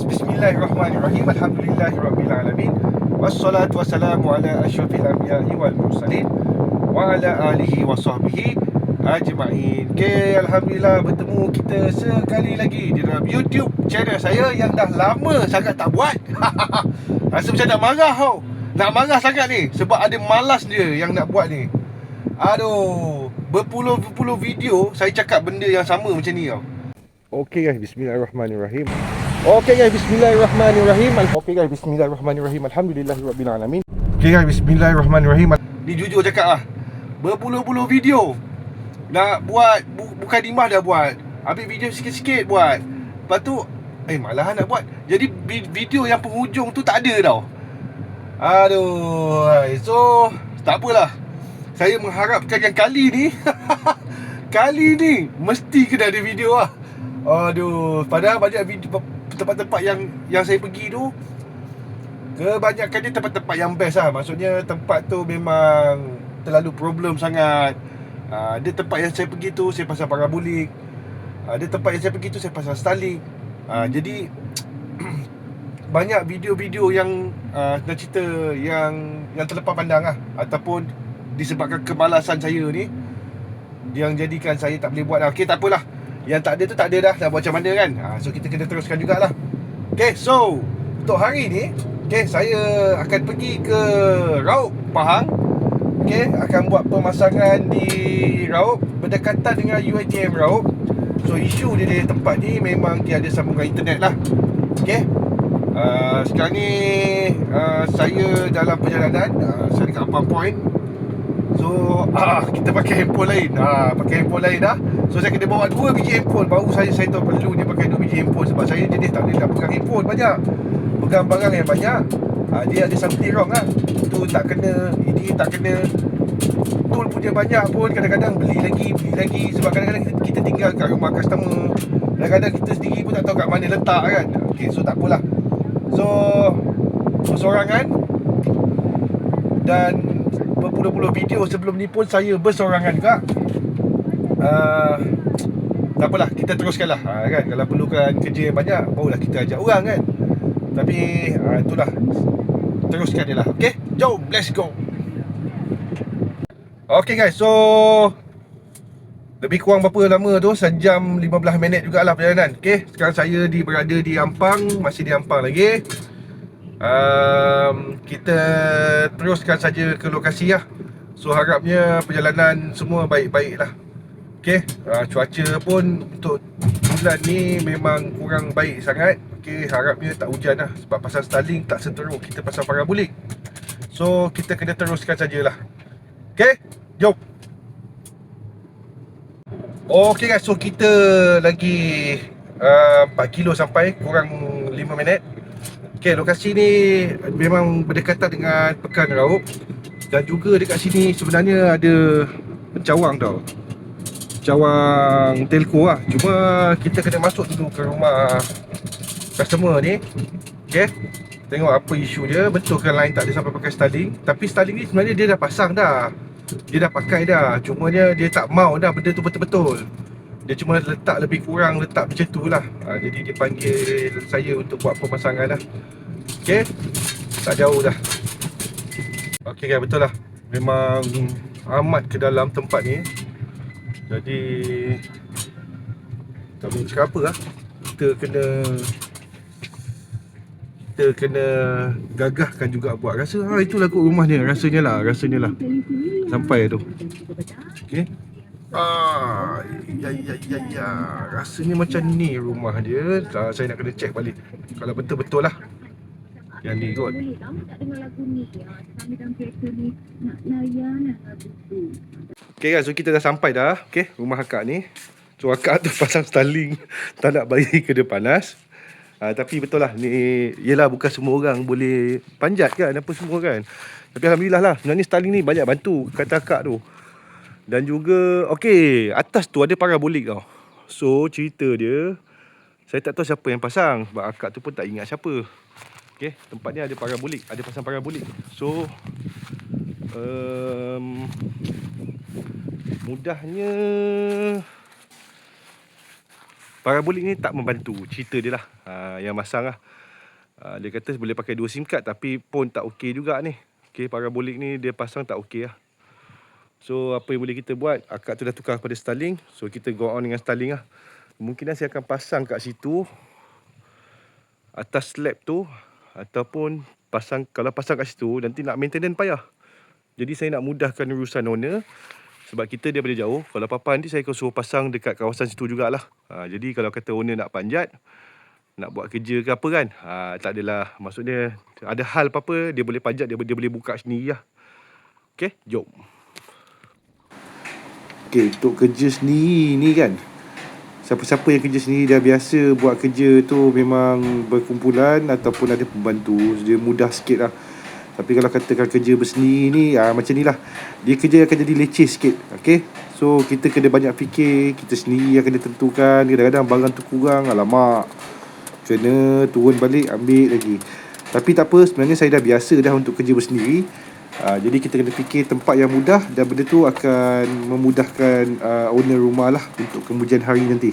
Bismillahirrahmanirrahim. Alhamdulillahirabbil wassalatu wassalamu ala asyrafil anbiya'i wal mursalin wa ala alihi wa sahbihi ajma'in. Okay, Alhamdulillah bertemu kita sekali lagi di dalam YouTube channel saya yang dah lama sangat tak buat. Rasa macam nak marah tau. Nak marah sangat ni sebab ada malas dia yang nak buat ni. Aduh, berpuluh-puluh video saya cakap benda yang sama macam ni tau. Okay guys, bismillahirrahmanirrahim. Okay guys, bismillahirrahmanirrahim. Alhamdulillahirabbil alamin. Okay guys, bismillahirrahmanirrahim. Ni jujur cakap lah, berpuluh-puluh video nak buat, bukan Dimas dah buat. Ambil video sikit-sikit buat. Lepas tu malahan nak buat. Jadi video yang penghujung tu tak ada tau. Aduh. So tak apalah, saya mengharapkan yang kali ni kali ni mesti kena ada video lah. Aduh, padahal banyak video, tempat-tempat yang saya pergi tu kebanyakan dia tempat-tempat yang best lah. Maksudnya tempat tu memang terlalu problem sangat. Ada tempat yang saya pergi tu saya pasang parabolik. Ada tempat yang saya pergi tu saya pasang Starlink. Jadi banyak video-video yang nak cerita yang terlepas pandang lah, ataupun disebabkan kemalasan saya ni yang jadikan saya tak boleh buat lah. Okay, tak apalah. Yang tak ada tu tak ada dah. Nak buat macam mana kan. So kita kena teruskan jugalah. Okay, so untuk hari ni, okay, saya akan pergi ke Raub, Pahang. Okay, akan buat pemasangan di Raub berdekatan dengan UiTM Raub. So isu dia di tempat ni memang dia ada sambungan internet lah. Okay, sekarang ni saya dalam perjalanan, saya dekat Ampang Point. So kita pakai handphone lain. Pakai handphone lain dah. So saya kena bawa 2 biji handphone. Baru saya tahu perlunya pakai 2 biji handphone. Sebab saya jenis tak boleh nak pegang handphone banyak, pegang barang yang banyak. Dia ada something wrong lah. Tu tak kena, ini tak kena. Tool punya banyak pun kadang-kadang beli lagi. Sebab kadang-kadang kita tinggal kat rumah customer. Kadang-kadang kita sendiri pun tak tahu kat mana letak kan. Okay, so tak apalah. So bersorangan. Dan berpuluh-puluh video sebelum ni pun saya bersorangan juga. Tak apalah, kita teruskan lah kan. Kalau perlukan kerja yang banyak, barulah kita ajak orang kan. Tapi itulah, teruskan je lah. Okay, jom, let's go. Okay guys, so lebih kurang berapa lama tu, sejam 15 minit jugalah perjalanan. Okay, sekarang saya berada di Ampang. Masih di Ampang lagi. Kita teruskan saja ke lokasi lah. So harapnya perjalanan semua baik-baik lah. Okay, cuaca pun untuk bulan ni memang kurang baik sangat. Okay, harapnya tak hujan lah. Sebab pasal Starlink tak seteruk kita pasal parabolik. So kita kena teruskan sajalah. Okay, jom. Okay guys, so kita lagi 4 kilo sampai, kurang 5 minit. Okay, lokasi ni memang berdekatan dengan Pekan Raub. Dan juga dekat sini sebenarnya ada pencawang tau, pencawang telco lah. Cuma kita kena masuk dulu ke rumah customer ni. Okay, tengok apa isu dia. Betul kan line tak ada sampai pakai Starlink. Tapi Starlink ni sebenarnya dia dah pasang dah, dia dah pakai dah. Cuma dia tak mau dah benda tu betul-betul. Dia cuma letak lebih kurang, letak macam tu lah. Jadi dia panggil saya untuk buat pemasangan lah. Okay, tak jauh dah. Okay guys, betul lah, memang amat ke dalam tempat ni. Jadi tak boleh cakap apa lah. Kita kena gagahkan juga buat. Rasa itulah kot rumah dia. Rasanya lah sampai tu. Okay, ya, rasanya macam ni rumah dia. Saya nak kena check balik kalau betul-betul lah yang ni kot. Okay guys, so kita dah sampai dah. Okay, rumah akak ni. So akak tu pasang Starlink, tak nak bagi kena panas. Tapi betul lah ni, yelah bukan semua orang boleh panjat kan, apa semua kan. Tapi Alhamdulillah lah, sebenarnya Starlink ni banyak bantu kata akak tu. Dan juga, okay, atas tu ada parabolik tau. So cerita dia, saya tak tahu siapa yang pasang. Sebab akak tu pun tak ingat siapa. Okay, tempat ni ada parabolik, ada pasang parabolik. So mudahnya Parabolik ni tak membantu, cerita dia lah. Yang masang lah. Dia kata boleh pakai 2 SIM card tapi pun tak okey juga ni. Okey, parabolik ni dia pasang tak okey lah. So apa yang boleh kita buat, akak tu dah tukar kepada Starlink. So kita go on dengan Starlink lah. Kemungkinan saya akan pasang kat situ, atas slab tu, ataupun kalau pasang kat situ nanti nak maintenance payah. Jadi saya nak mudahkan urusan owner, sebab kita daripada jauh. Kalau apa-apa nanti saya akan suruh pasang dekat kawasan situ jugalah. Jadi kalau kata owner nak panjat, nak buat kerja ke apa kan, tak adalah. Maksudnya ada hal apa-apa, dia boleh panjat, dia boleh buka sendiri lah. Okay, jom. Okay, untuk kerja sendiri ni kan, siapa-siapa yang kerja sendiri dah biasa buat kerja tu memang berkumpulan ataupun ada pembantu, dia mudah sikit lah. Tapi kalau katakan kerja bersendiri ni, macam ni lah, dia kerja akan jadi leceh sikit. Okay, so kita kena banyak fikir, kita sendiri yang kena tentukan. Kadang-kadang barang tu kurang, alamak, kena turun balik ambil lagi. Tapi tak apa, sebenarnya saya dah biasa dah untuk kerja bersendiri. Jadi kita kena fikir tempat yang mudah, dan benda tu akan memudahkan owner rumah lah untuk kemudian hari nanti.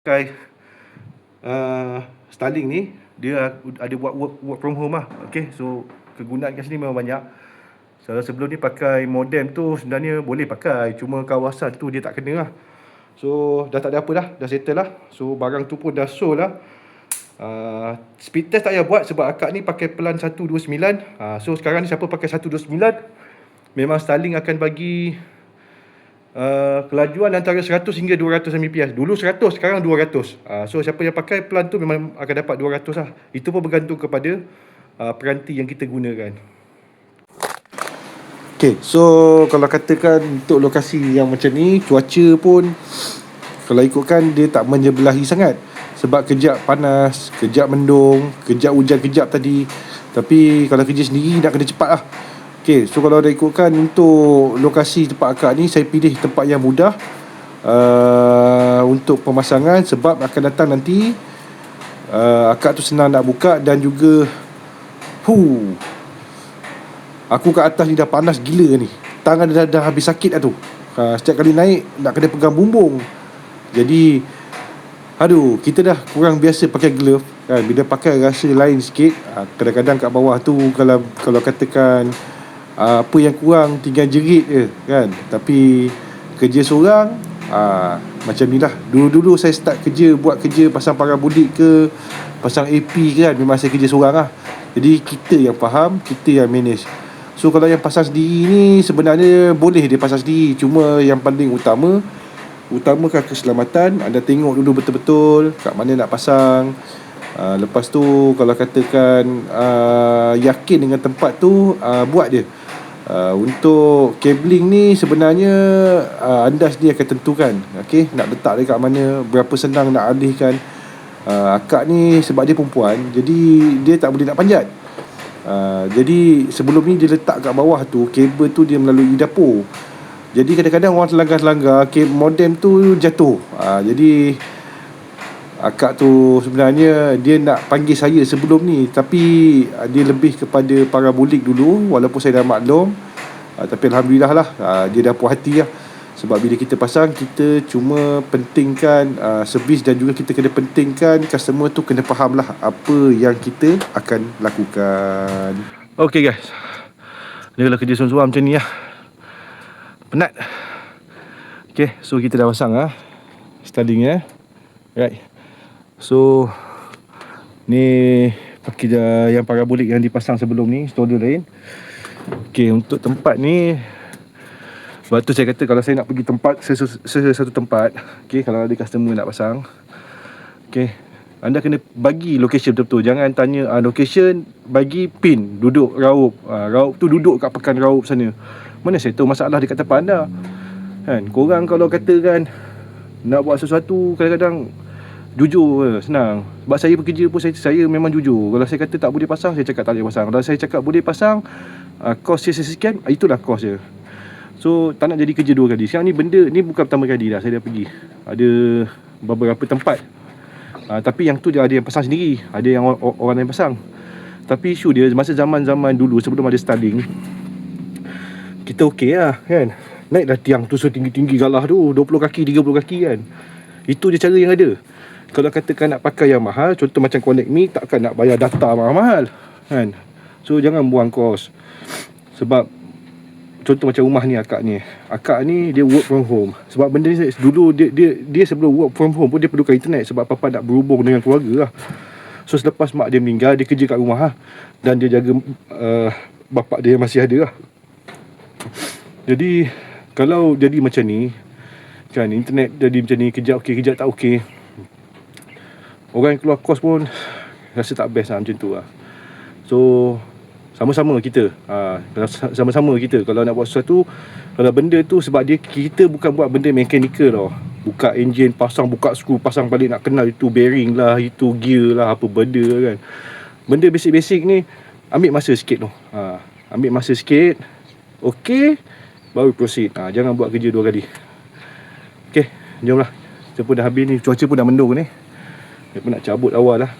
Okay, Starlink ni dia ada buat work from home lah. Okay, so kegunaan kat sini memang banyak. Sebelum ni pakai modem tu sebenarnya boleh pakai, cuma kawasan tu dia tak kena lah. So dah tak ada apa dah settle lah. So barang tu pun dah sold lah. Speed test tak payah buat sebab akak ni pakai plan 129. So sekarang ni siapa pakai 129, memang Starlink akan bagi kelajuan antara 100 hingga 200 Mbps. Dulu 100, sekarang 200. So siapa yang pakai plan tu memang akan dapat 200 lah. Itu pun bergantung kepada peranti yang kita gunakan. Okay, so kalau katakan untuk lokasi yang macam ni, cuaca pun kalau ikutkan dia tak menyebelahi sangat. Sebab kejap panas, kejap mendung, kejap hujan, kejap tadi. Tapi kalau kerja sendiri nak kena cepat lah. Okay, so kalau dah ikutkan untuk lokasi tempat akak ni, saya pilih tempat yang mudah untuk pemasangan. Sebab akan datang nanti akak tu senang nak buka, dan juga aku kat atas ni dah panas gila ni. Tangan dah habis sakit dah tu. Setiap kali naik nak kena pegang bumbung. Jadi kita dah kurang biasa pakai glove kan. Bila pakai rasa lain sikit. Kadang-kadang kat bawah tu Kalau katakan apa yang kurang, tinggal jerit je kan. Tapi kerja seorang macam ni lah. Dulu-dulu saya start buat kerja pasang parabolik ke, pasang AP ke kan, memang saya kerja seorang lah. Jadi kita yang faham, kita yang manage. So kalau yang pasang sendiri ni sebenarnya boleh dia pasang sendiri, cuma yang paling utamakan keselamatan. Anda tengok dulu betul-betul kat mana nak pasang. Lepas tu kalau katakan yakin dengan tempat tu, buat je. Untuk cabling ni sebenarnya anda sendiri akan tentukan. Okay, nak letak dekat mana, berapa senang nak alihkan. Akak ni sebab dia perempuan, jadi dia tak boleh nak panjat. Jadi sebelum ni dia letak kat bawah tu, kabel tu dia melalui dapur. Jadi kadang-kadang orang terlanggar-langgar, modem tu jatuh. Jadi akak tu sebenarnya dia nak panggil saya sebelum ni, tapi dia lebih kepada parabolik dulu. Walaupun saya dah maklum, tapi Alhamdulillah lah, dia dah puas hati lah. Sebab bila kita pasang, kita cuma pentingkan servis, dan juga kita kena pentingkan customer tu kena faham lah apa yang kita akan lakukan. Okay guys, ni kalau kerja seorang-seorang macam ni lah, penat. Okay, so kita dah pasang Starlink right. So ni pakai yang parabolik yang dipasang sebelum ni, stoler lain. Okay, untuk tempat ni, sebab tu saya kata kalau saya nak pergi tempat satu tempat, okay, kalau ada customer nak pasang, okay, anda kena bagi location betul-betul. Jangan tanya location, bagi pin, duduk raup. Raup tu duduk kat pekan raup sana. Mana saya tahu masalah dekat tempat anda kan. Korang kalau katakan nak buat sesuatu, kadang-kadang jujur senang. Sebab saya bekerja pun saya memang jujur. Kalau saya kata tak boleh pasang, saya cakap tak boleh pasang. Kalau saya cakap boleh pasang, kos sekian, itulah kos je. So tak nak jadi kerja dua kali. Sekarang ni benda ni bukan pertama kali dah saya dah pergi. Ada beberapa tempat, tapi yang tu dia ada yang pasang sendiri, ada yang orang lain pasang. Tapi isu dia masa zaman-zaman dulu sebelum ada Starlink, kita okey lah kan. Naik dah tiang tu setinggi-tinggi galah tu, 20 kaki, 30 kaki kan. Itu je cara yang ada. Kalau katakan nak pakai yang mahal, contoh macam Connect Me, takkan nak bayar data mahal-mahal kan. So jangan buang kos. Sebab contoh macam rumah ni, akak ni dia work from home. Sebab benda ni dulu dia sebelum work from home pun dia perlukan internet, sebab papa nak berhubung dengan keluarga lah. So selepas mak dia meninggal, dia kerja kat rumah lah, dan dia jaga bapak dia yang masih ada lah. Jadi kalau jadi macam ni kan, internet jadi macam ni, kejap okey, kejap tak okey, orang yang keluar kos pun rasa tak best lah macam tu lah. So sama-sama kita, sama-sama kita kalau nak buat sesuatu, kalau benda tu sebab kita bukan buat benda mechanical tau. Buka enjin, pasang, buka skru, pasang balik, nak kenal itu bearing lah, itu gear lah, apa benda kan. Benda basic-basic ni ambil masa sikit tu. Ambil masa sikit, okey, baru proceed. Jangan buat kerja dua kali. Okey, jomlah. Kita pun dah habis ni, cuaca pun dah mendung ni. Dia pun nak cabut awal lah.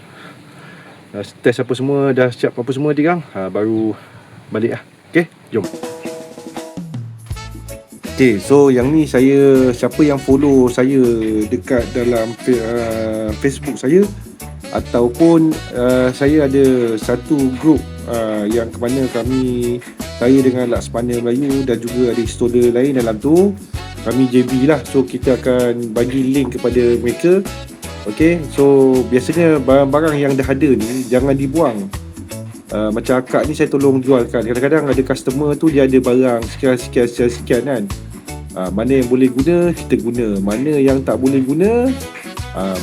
Dah test apa semua, dah siap apa semua tigang, baru balik lah. Okay, jom. Okay, so yang ni saya, siapa yang follow saya dekat dalam Facebook saya, ataupun saya ada satu group yang ke mana kami, saya dengan Laksamana Melayu dan juga ada installer lain dalam tu, kami JB lah. So kita akan bagi link kepada mereka. Okay, so biasanya barang-barang yang dah ada ni jangan dibuang. Macam akak ni saya tolong jualkan. Kadang-kadang ada customer tu dia ada barang sekian kan. Mana yang boleh guna, kita guna. Mana yang tak boleh guna,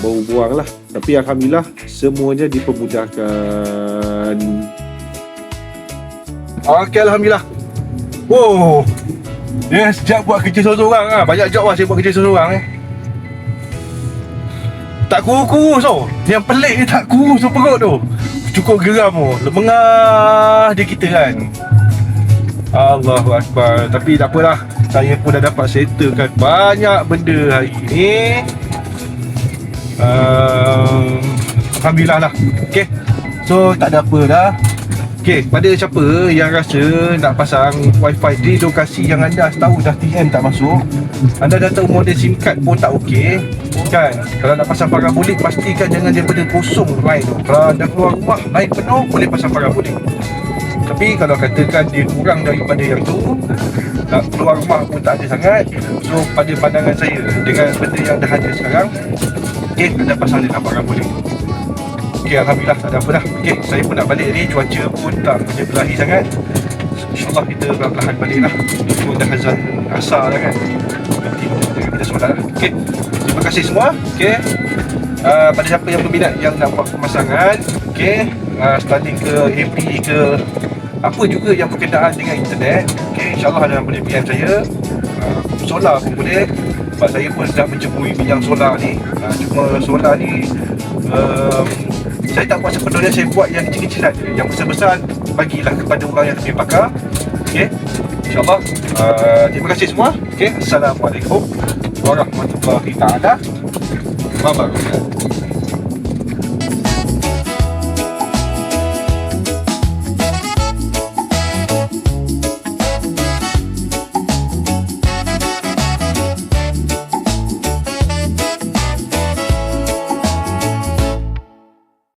baru buang lah. Tapi Alhamdulillah semuanya dipermudahkan. Okay, Alhamdulillah. Wow, dia sejak buat kerja seorang-seorang. Banyak job lah saya buat kerja seorang-seorang tak kurus tu. Yang pelik dia tak kurus tu perut tu. Cukup geram tu. Lemengah dia kita kan. Allahu Akbar. Tapi tak apalah, saya pun dah dapat settlekan banyak benda hari ni. Alhamdulillah lah. Okay, so tak ada apa dah. Okay, pada siapa yang rasa nak pasang wifi di lokasi yang anda tahu dah TM tak masuk, anda dah tahu model SIM card pun tak okey kan. Kalau nak pasang parabolik, pastikan jangan daripada kosong line tu. Kalau anda keluar rumah line penuh, boleh pasang parabolik. Tapi kalau katakan dia kurang daripada yang tu, nak keluar rumah pun tak ada sangat, so pada pandangan saya, dengan benda yang dah ada sekarang, okay, anda pasang dengan parabolik. Okay, Alhamdulillah, tak ada apa dah. Okay, saya pun nak balik ni, cuaca pun tak menyebelahi sangat. InsyaAllah kita perlahan-lahan balik lah. Ini pun dah azan asar dah kan. Nanti kita solat lah. Okay, terima kasih semua. Okay, pada siapa yang berminat yang nak buat pemasangan, okay, starting ke AP ke apa juga yang berkenaan dengan internet, okay, InsyaAllah anda boleh PM saya. Solar pun boleh, sebab saya pun sedang menceburi bidang solar ni. Cuma solar ni saya tak buat sepenuhnya, saya buat yang kecil-kecilan je. Yang besar-besar bagilah kepada orang yang lebih pakar. Okay, InsyaAllah. Terima kasih semua. Okay, Assalamualaikum warahmatullahi taala wabarakatuh.